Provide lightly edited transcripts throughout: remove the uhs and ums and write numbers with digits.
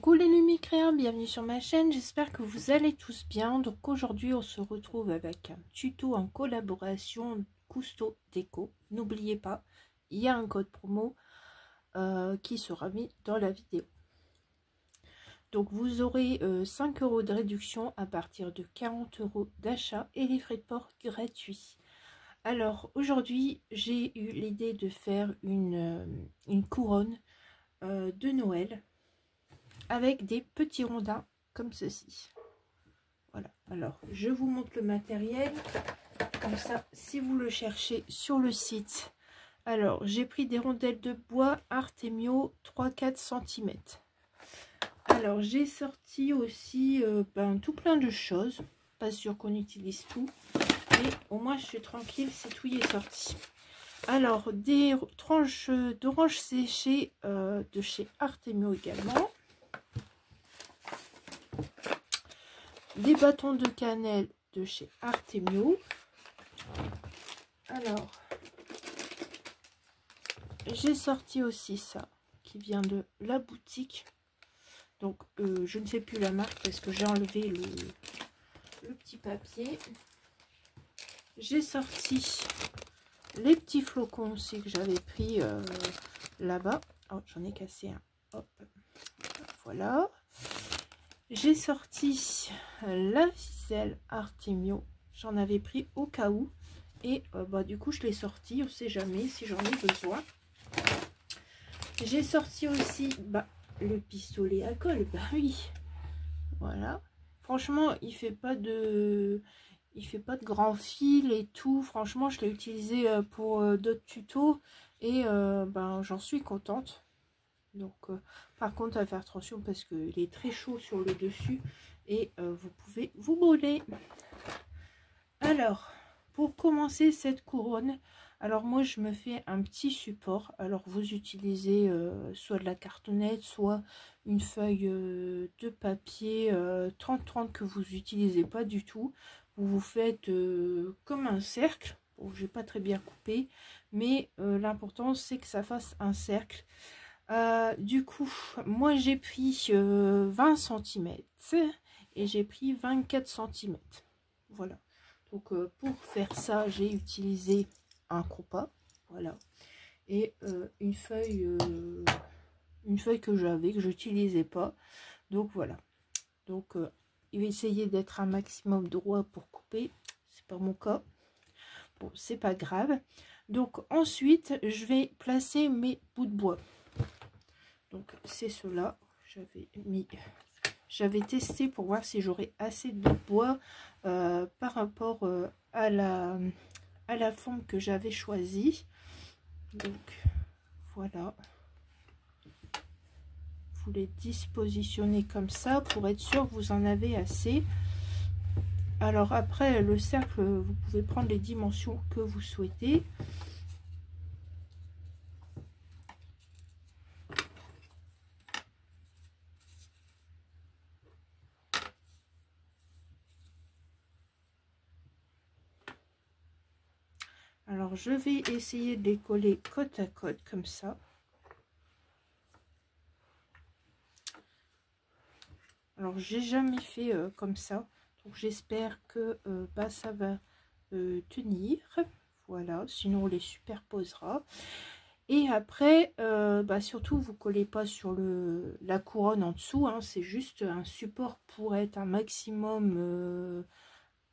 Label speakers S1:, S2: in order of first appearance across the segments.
S1: Coucou les Lumicréens, bienvenue sur ma chaîne, j'espère que vous allez tous bien. Donc aujourd'hui on se retrouve avec un tuto en collaboration Cousteau Déco. N'oubliez pas, il y a un code promo qui sera mis dans la vidéo. Donc vous aurez 5 € de réduction à partir de 40 € d'achat et les frais de port gratuits. Alors aujourd'hui j'ai eu l'idée de faire une couronne de Noël avec des petits rondins comme ceci. Voilà, alors je vous montre le matériel comme ça si vous le cherchez sur le site. Alors j'ai pris des rondelles de bois Artemio 3-4 cm. Alors j'ai sorti aussi tout plein de choses, pas sûr qu'on utilise tout, mais au moins je suis tranquille, c'est tout y est sorti. Alors des tranches d'orange séchées de chez Artemio également. Des bâtons de cannelle de chez Artemio. Alors, j'ai sorti aussi ça, qui vient de la boutique. Donc, je ne sais plus la marque parce que j'ai enlevé le petit papier. J'ai sorti les petits flocons aussi que j'avais pris là-bas. Oh, j'en ai cassé un. Hop. Voilà. J'ai sorti la ficelle Artemio, j'en avais pris au cas où et du coup je l'ai sorti, on ne sait jamais si j'en ai besoin. J'ai sorti aussi le pistolet à colle, oui, voilà. Franchement il fait pas de grand fil et tout, franchement je l'ai utilisé pour d'autres tutos et j'en suis contente. Donc par contre à faire attention parce qu'il est très chaud sur le dessus et vous pouvez vous brûler. Alors pour commencer cette couronne, alors moi je me fais un petit support. Alors vous utilisez soit de la cartonnette, soit une feuille de papier 30-30 que vous n'utilisez pas du tout. Vous vous faites comme un cercle. Bon, j'ai pas très bien coupé, mais l'important c'est que ça fasse un cercle. Du coup, moi j'ai pris 20 cm et j'ai pris 24 cm. Voilà. Donc pour faire ça, j'ai utilisé un compas, voilà, et une feuille que j'avais, que j'utilisais pas. Donc voilà. Donc il va essayer d'être un maximum droit pour couper. C'est pas mon cas. Bon, c'est pas grave. Donc ensuite, je vais placer mes bouts de bois. Donc c'est cela, j'avais testé pour voir si j'aurais assez de bois par rapport à la forme que j'avais choisie. Donc voilà, vous les dispositionnez comme ça pour être sûr que vous en avez assez. Alors après le cercle, vous pouvez prendre les dimensions que vous souhaitez. Alors je vais essayer de les coller côte à côte comme ça. Alors j'ai jamais fait comme ça, donc j'espère que ça va tenir. Voilà, sinon on les superposera. Et après surtout vous collez pas sur la couronne en dessous, hein, c'est juste un support pour être un maximum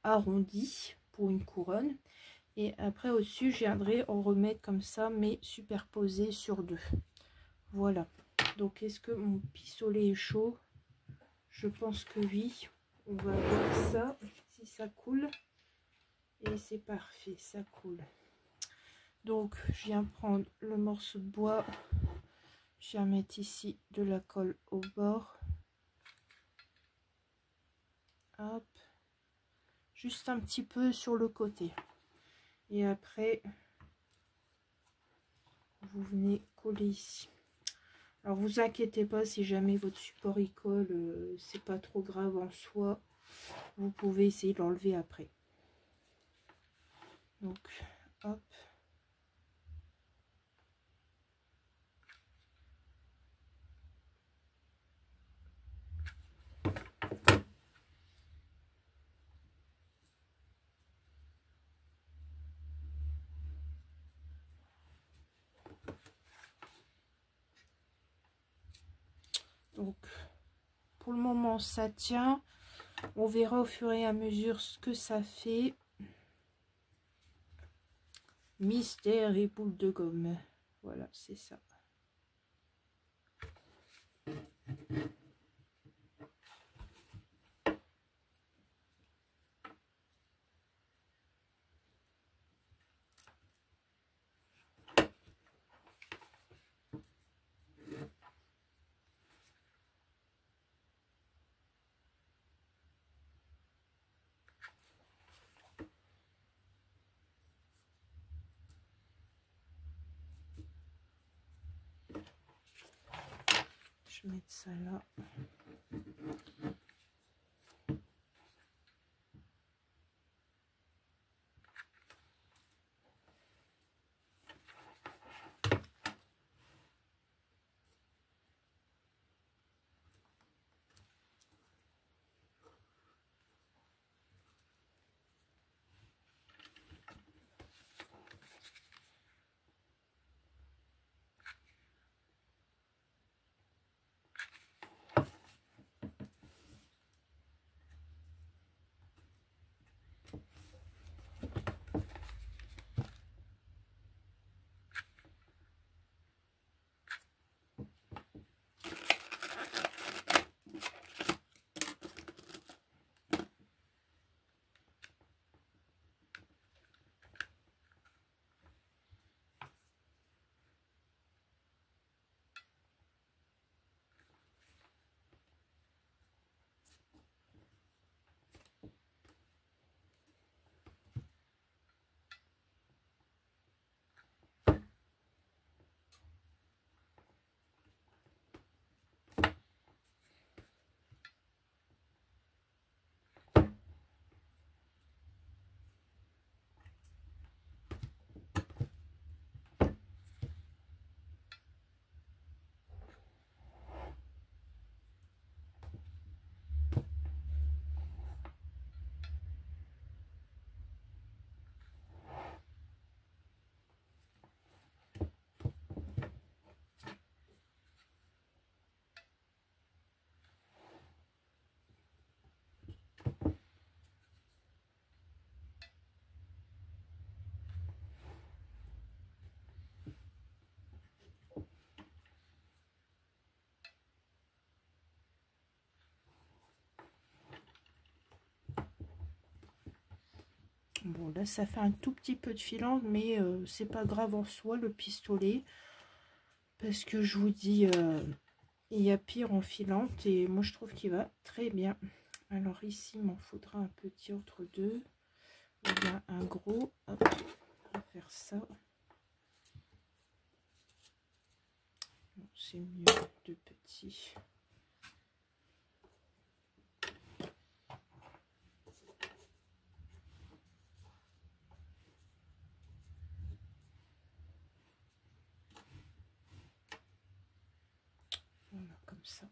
S1: arrondi pour une couronne. Et après au-dessus, je viendrai en remettre comme ça, mais superposé sur deux. Voilà. Donc est-ce que mon pistolet est chaud? Je pense que oui. On va voir ça, si ça coule. Et c'est parfait, ça coule. Donc je viens prendre le morceau de bois. Je viens mettre ici de la colle au bord. Hop. Juste un petit peu sur le côté. Et après, vous venez coller ici. Alors vous inquiétez pas si jamais votre support y colle, c'est pas trop grave en soi. Vous pouvez essayer de l'enlever après. Donc hop. Donc pour le moment ça tient, on verra au fur et à mesure ce que ça fait. Mystère et boule de gomme, voilà, c'est ça. Je vais mettre ça là. Bon, là ça fait un tout petit peu de filante, mais c'est pas grave en soi, le pistolet, parce que je vous dis, il y a pire en filante et moi je trouve qu'il va très bien. Alors ici il m'en faudra un petit entre deux, il y a un gros. Hop, on va faire ça. C'est mieux de petits. Voilà, comme ça.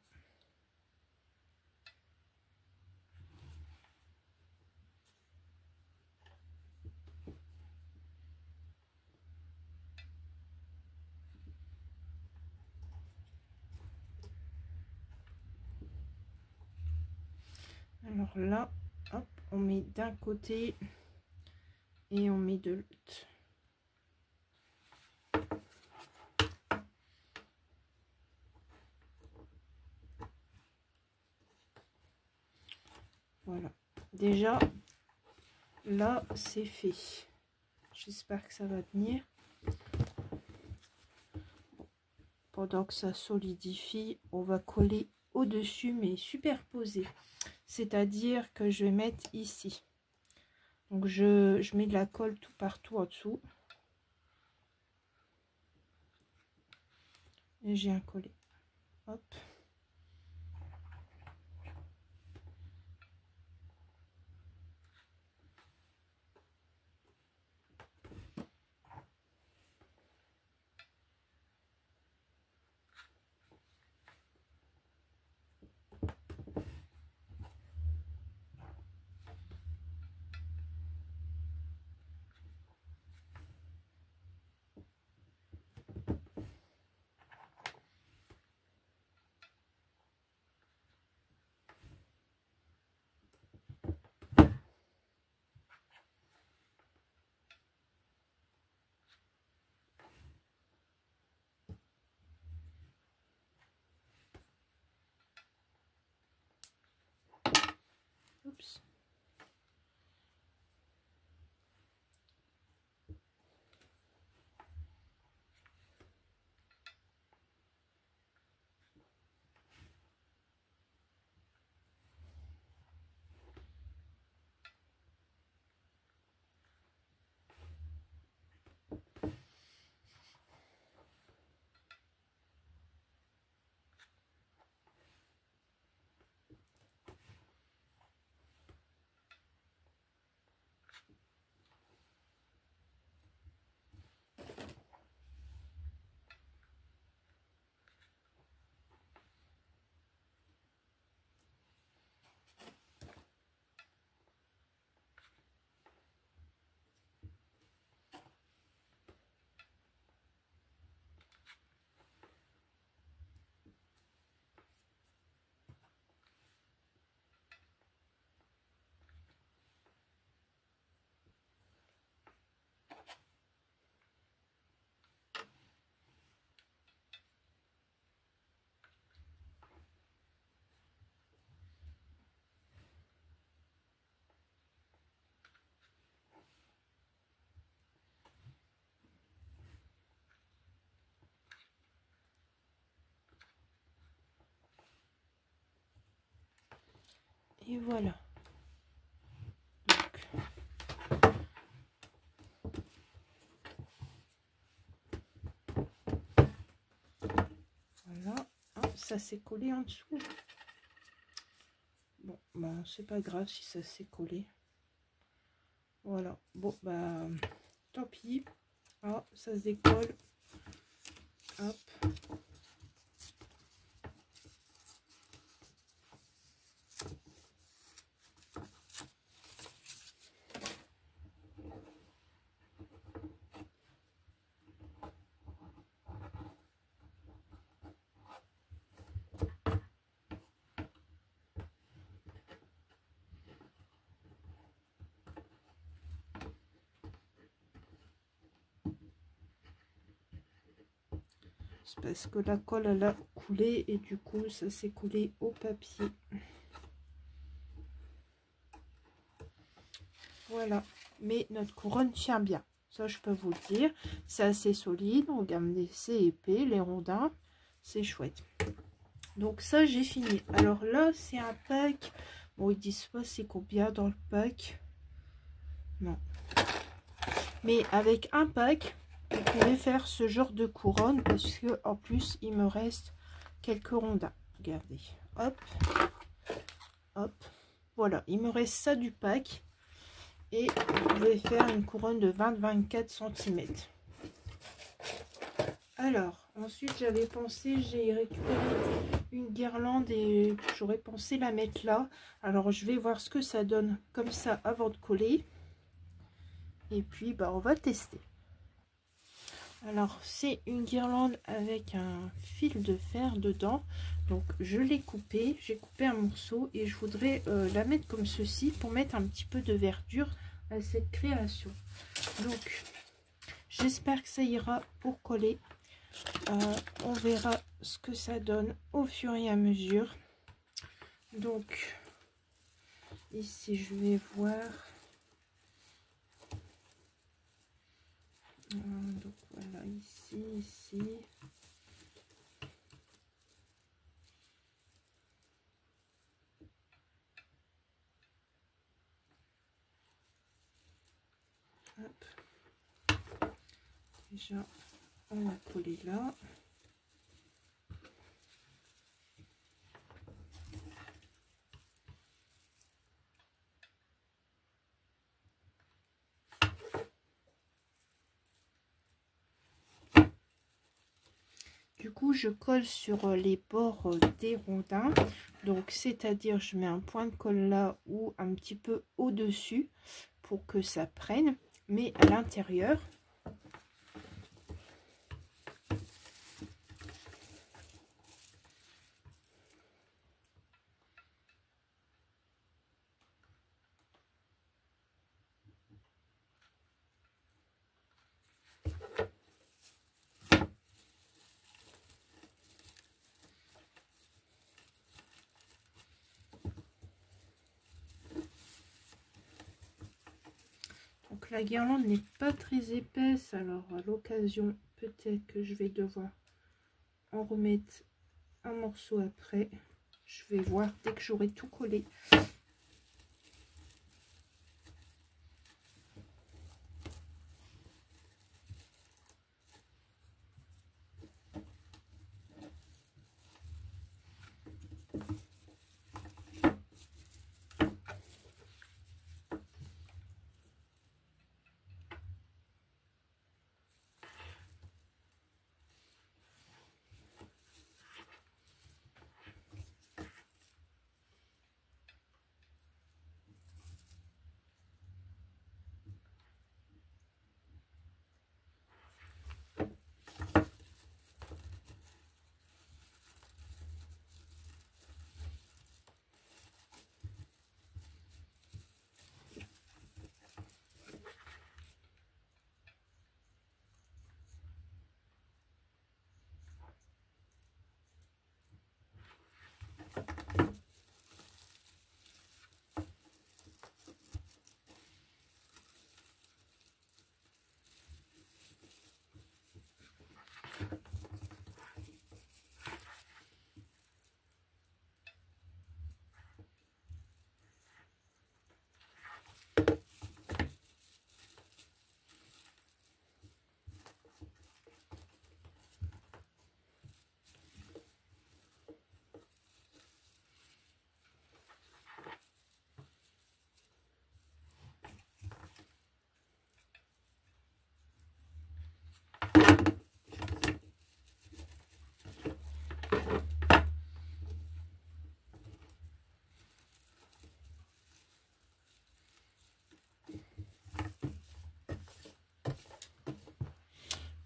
S1: Alors là, hop, on met d'un côté et on met de l'autre. Voilà, déjà là c'est fait. J'espère que ça va tenir. Pendant que ça solidifie, on va coller au-dessus mais superposer. C'est-à-dire que je vais mettre ici. Donc je mets de la colle tout partout en dessous. Et j'ai un collet. Hop. Et voilà. Voilà. Ah, ça s'est collé en dessous. Bon, bah, c'est pas grave si ça s'est collé. Voilà. Bon, bah, tant pis. Ah, ça se décolle. Hop. C'est parce que la colle elle a coulé et du coup ça s'est collé au papier. Voilà, mais notre couronne tient bien, ça je peux vous le dire. C'est assez solide, regardez, c'est épais, les rondins, c'est chouette. Donc ça j'ai fini. Alors là c'est un pack, bon ils disent pas c'est combien dans le pack, non, mais avec un pack vous pouvez faire ce genre de couronne parce que en plus il me reste quelques rondins. Regardez, hop, hop, voilà, il me reste ça du pack. Et vous pouvez faire une couronne de 20-24 cm. Alors, ensuite, j'avais pensé, j'ai récupéré une guirlande et j'aurais pensé la mettre là. Alors, je vais voir ce que ça donne comme ça avant de coller. Et puis, bah, on va tester. Alors, c'est une guirlande avec un fil de fer dedans. Donc, je l'ai coupé. J'ai coupé un morceau et je voudrais la mettre comme ceci pour mettre un petit peu de verdure à cette création. Donc, j'espère que ça ira pour coller. On verra ce que ça donne au fur et à mesure. Donc, ici, je vais voir. Donc, voilà, ici. Hop. Déjà, on va coller là. Du coup, je colle sur les bords des rondins. Donc, c'est-à-dire, je mets un point de colle là ou un petit peu au-dessus pour que ça prenne. Mais à l'intérieur, donc la guirlande n'est pas très épaisse, alors à l'occasion peut-être que je vais devoir en remettre un morceau après. Je vais voir dès que j'aurai tout collé.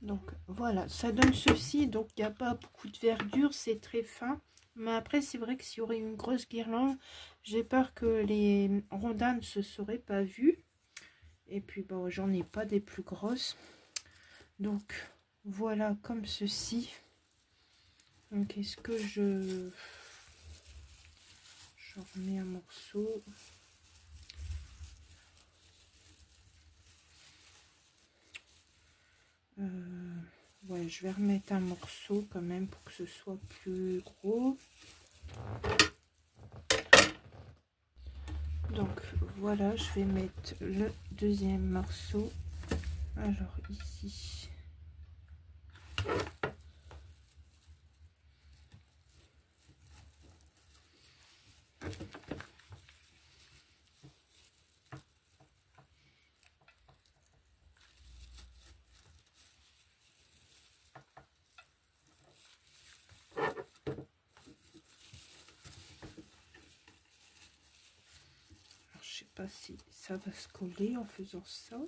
S1: Donc voilà, ça donne ceci. Donc il n'y a pas beaucoup de verdure, c'est très fin. Mais après, c'est vrai que s'il y aurait une grosse guirlande, j'ai peur que les rondins ne se seraient pas vus. Et puis bon, j'en ai pas des plus grosses. Donc voilà, comme ceci. Donc est-ce que je remets un morceau? Ouais, je vais remettre un morceau quand même pour que ce soit plus gros. Donc voilà, je vais mettre le deuxième morceau. Alors ici. Je sais pas si ça va se coller en faisant ça.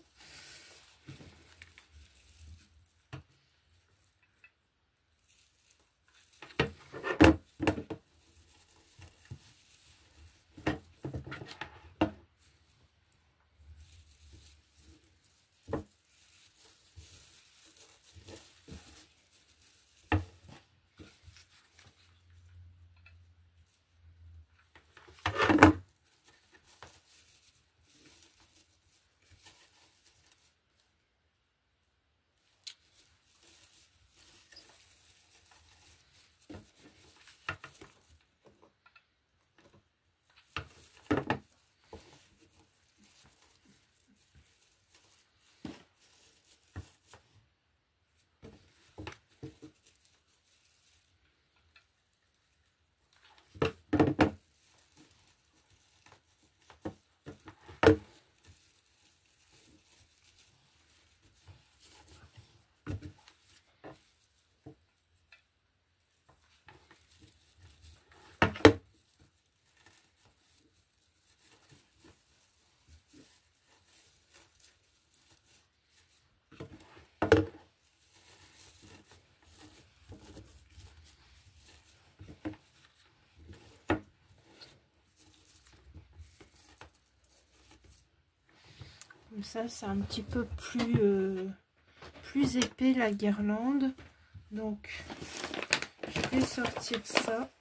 S1: Comme ça, c'est un petit peu plus épais la guirlande. Donc, je vais sortir ça.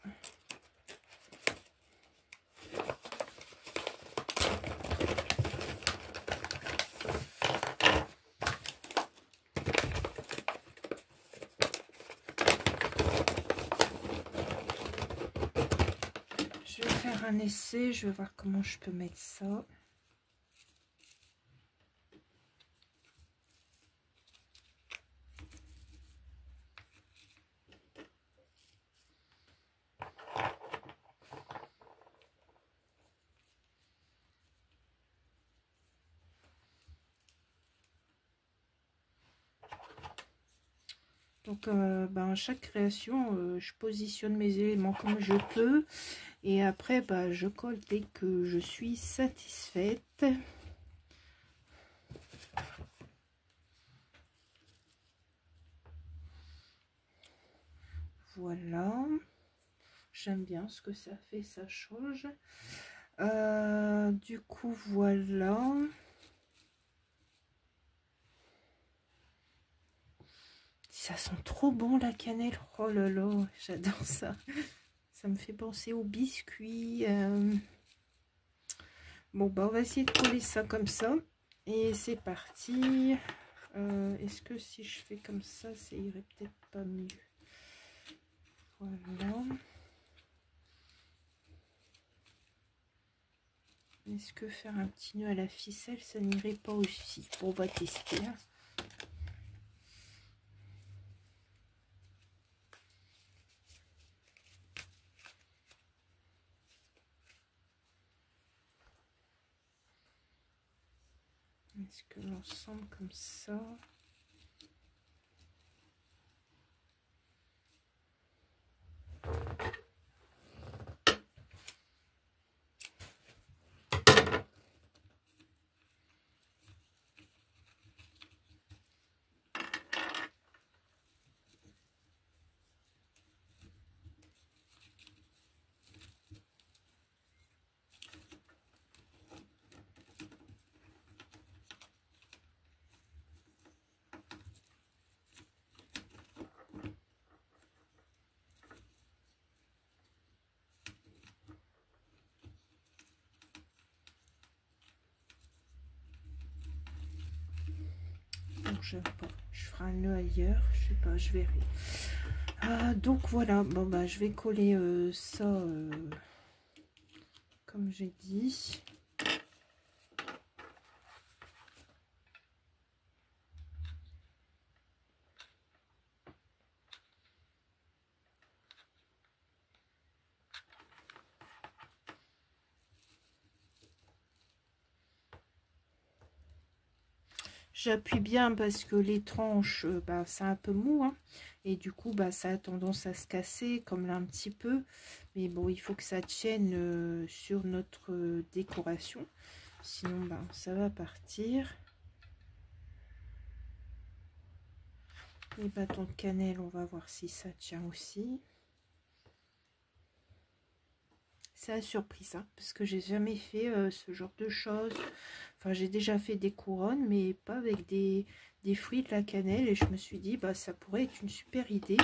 S1: Je vais faire un essai, je vais voir comment je peux mettre ça. Donc, à chaque création, je positionne mes éléments comme je peux. Et après, je colle dès que je suis satisfaite. Voilà. J'aime bien ce que ça fait, ça change. Du coup, voilà. Ça sent trop bon la cannelle. Oh là là, j'adore ça. Ça me fait penser aux biscuits. Bon, on va essayer de coller ça comme ça. Et c'est parti. Est-ce que si je fais comme ça irait peut-être pas mieux? Voilà. Est-ce que faire un petit nœud à la ficelle, ça n'irait pas aussi? Bon, on va tester. Hein. Est-ce que l'ensemble comme ça? je ferai un nœud ailleurs, je sais pas, je verrai. Donc voilà, bon bah je vais coller ça comme j'ai dit. J'appuie bien parce que les tranches, bah, c'est un peu mou, hein, et du coup, bah, ça a tendance à se casser, comme là un petit peu. Mais bon, il faut que ça tienne sur notre décoration. Sinon, bah, ça va partir. Les bâtons de cannelle, on va voir si ça tient aussi. C'est la surprise, hein, parce que j'ai jamais fait ce genre de choses. Enfin, j'ai déjà fait des couronnes, mais pas avec des fruits de la cannelle. Et je me suis dit, bah, ça pourrait être une super idée.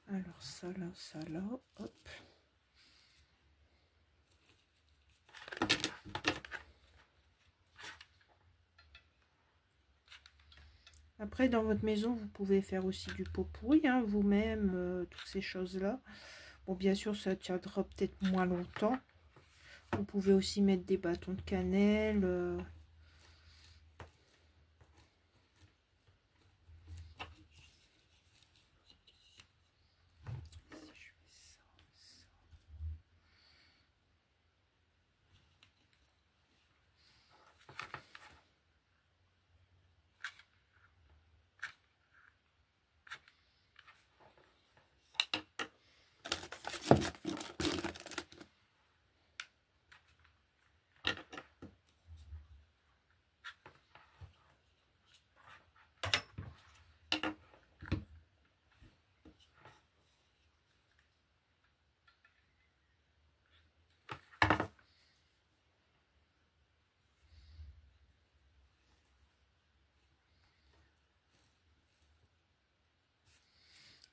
S1: Alors, ça là, hop. Après, dans votre maison, vous pouvez faire aussi du pot pourri, hein, vous-même, toutes ces choses-là. Bon, bien sûr, ça tiendra peut-être moins longtemps. Vous pouvez aussi mettre des bâtons de cannelle.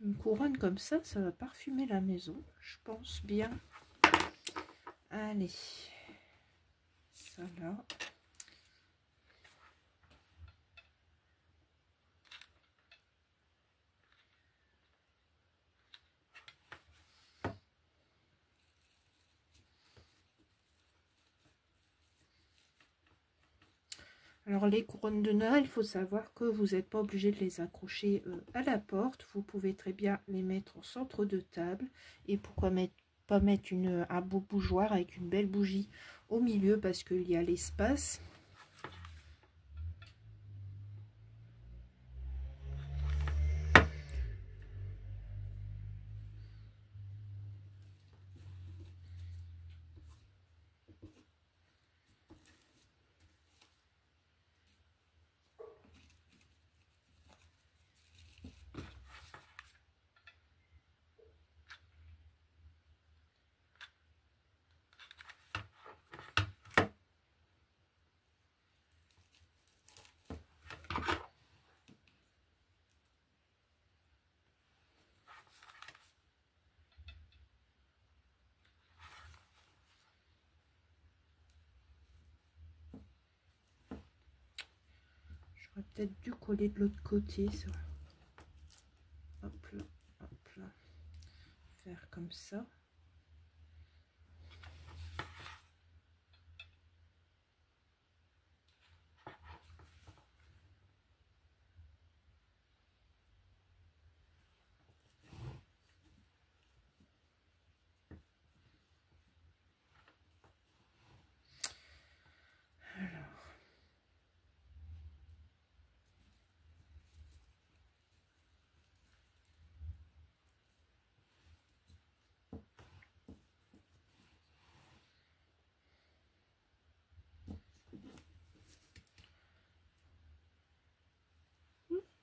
S1: Une couronne comme ça va parfumer la maison, je pense bien. Allez, ça là. Alors les couronnes de Noël, il faut savoir que vous n'êtes pas obligé de les accrocher à la porte. Vous pouvez très bien les mettre en centre de table. Et pourquoi pas mettre un beau bougeoir avec une belle bougie au milieu parce qu'il y a l'espace. J'aurais peut-être dû coller de l'autre côté. Ça. Hop là, hop là. Faire comme ça.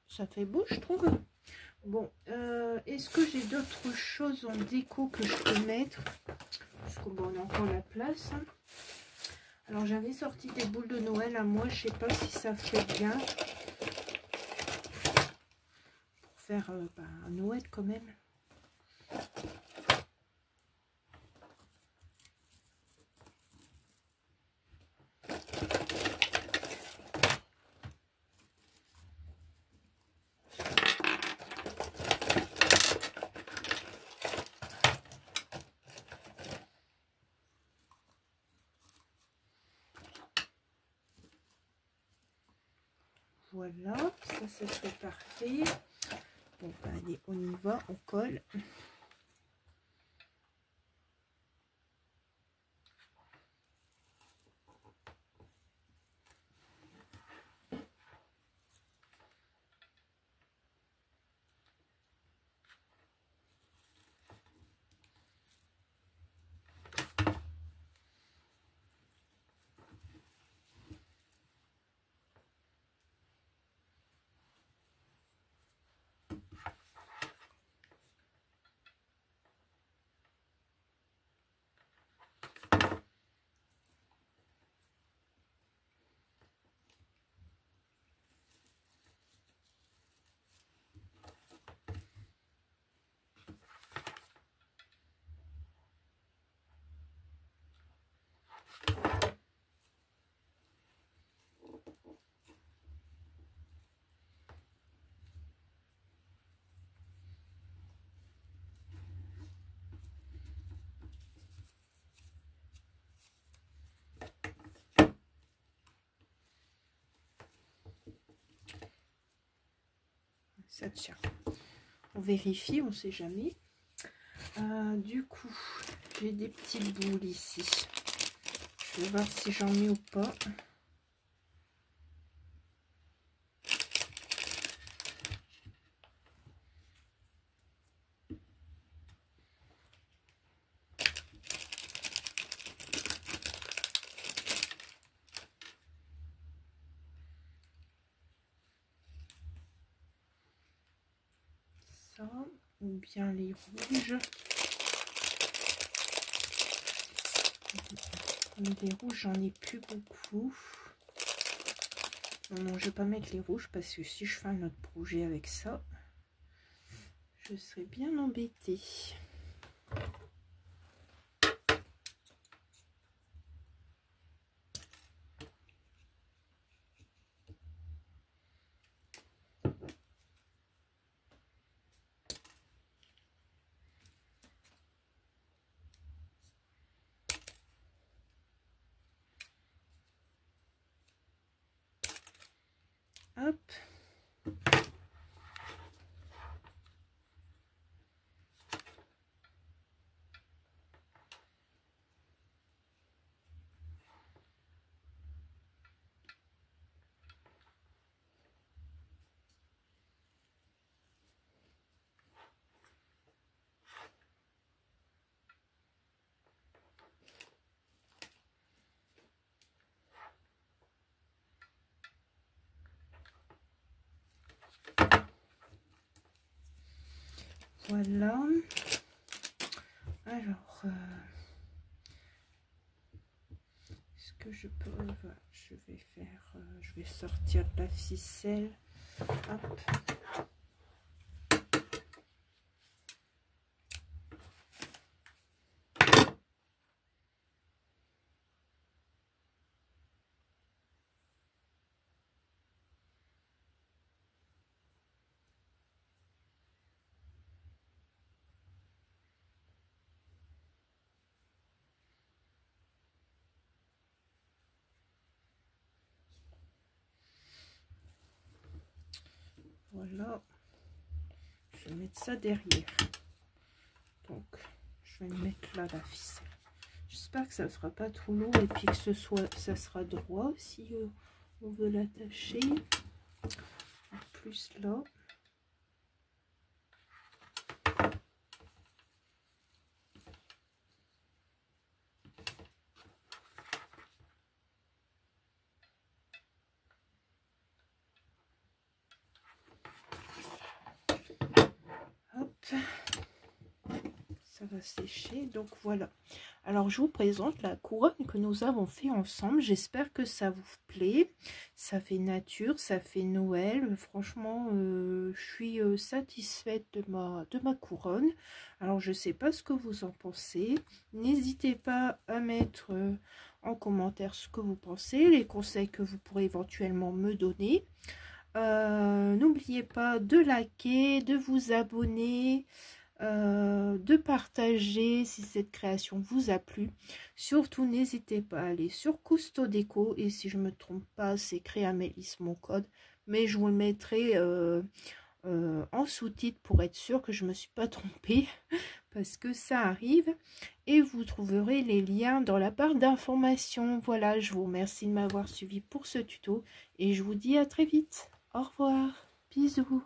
S1: Ça fait beau, je trouve. Bon, est-ce que j'ai d'autres choses en déco que je peux mettre? Parce que bon, on a encore la place. Alors, j'avais sorti des boules de Noël à moi. Je sais pas si ça fait bien. Pour faire un Noël quand même. Voilà, ça c'est parfait. Bon, allez, on y va, on colle. Ça tient. On vérifie, on ne sait jamais. Du coup, j'ai des petites boules ici. Je vais voir si j'en mets ou pas. Ça, ou bien les rouges. Les rouges, j'en ai plus beaucoup. Non, je vais pas mettre les rouges parce que si je fais un autre projet avec ça, je serais bien embêtée. Hop. Voilà. Alors, est-ce que je peux... je vais faire... je vais sortir de la ficelle. Hop. Voilà, je vais mettre ça derrière. Donc, je vais mettre là la ficelle. J'espère que ça ne sera pas trop lourd et puis que ça sera droit si on veut l'attacher. En plus là. Ça va sécher, donc voilà. Alors je vous présente la couronne que nous avons fait ensemble. J'espère que ça vous plaît. Ça fait nature, ça fait Noël. Franchement, je suis satisfaite de ma couronne. Alors je sais pas ce que vous en pensez. N'hésitez pas à mettre en commentaire ce que vous pensez, les conseils que vous pourrez éventuellement me donner. N'oubliez pas de liker, de vous abonner. de partager si cette création vous a plu. Surtout, n'hésitez pas à aller sur Cousteau Déco, et si je me trompe pas, c'est Créamélis mon code, mais je vous le mettrai en sous-titre pour être sûr que je me suis pas trompée, parce que ça arrive, et vous trouverez les liens dans la barre d'informations. Voilà, je vous remercie de m'avoir suivi pour ce tuto, et je vous dis à très vite. Au revoir, bisous.